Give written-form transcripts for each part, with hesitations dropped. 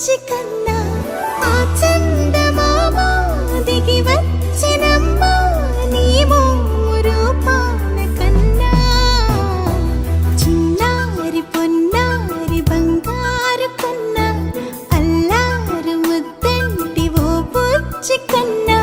బుజ్జి కన్నా ఆ చందమామ దిగి వచ్చినమ్మా నీ రూపాన కన్నా చిన్నారి పొన్నారి బంగారు కన్నా అల్లారు ముద్దంటి ఓ బుజ్జి కన్నా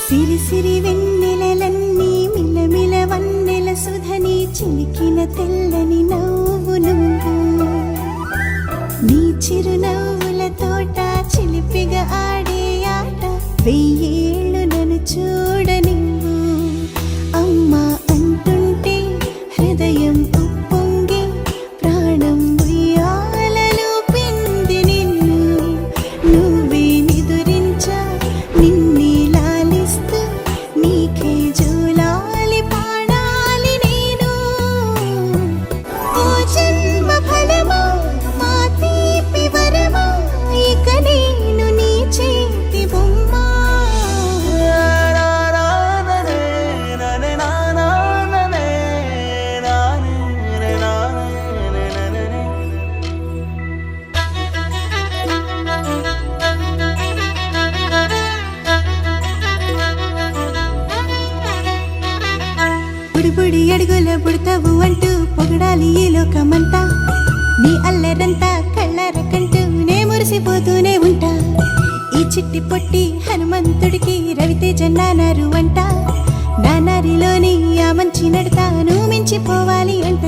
సిరి సిరి వెన్నెలలన్నీ మిలమిల వన్నెల సుధని చిలికిన తెల్లని నవ్వు నువ్వు నీ చిరునవ్వుల తోట చిలిపిగా ఆడే ఆట వెయ్యేళ్ళు నన్ను చూడ నువ్వు అమ్మా అంటుంటే హృదయం ఉప్పొంగి ప్రాణం ఉయ్యాలలో పిండి నిన్ను నువ్వే నిదురించా నిన్నే నీకే జూలాలి పాడాలి నేను ఓ జన్మ ఫలమా మా తీపి వరమా ఇక నేను నీ చేతి బొమ్మ బుడి అడుగుల పుడతావు అంటూ పొగడాలి ఈ లోకమంతా నీ అల్లరంతా కళ్ళరకంటూ నే మురిసిపోతూనే ఉంటా ఈ చిట్టి పొట్టి హనుమంతుడికి రవితేజ నానారు అంట నానారిలోని ఆ మంచి నడతా నువ్వు మించిపోవాలి అంట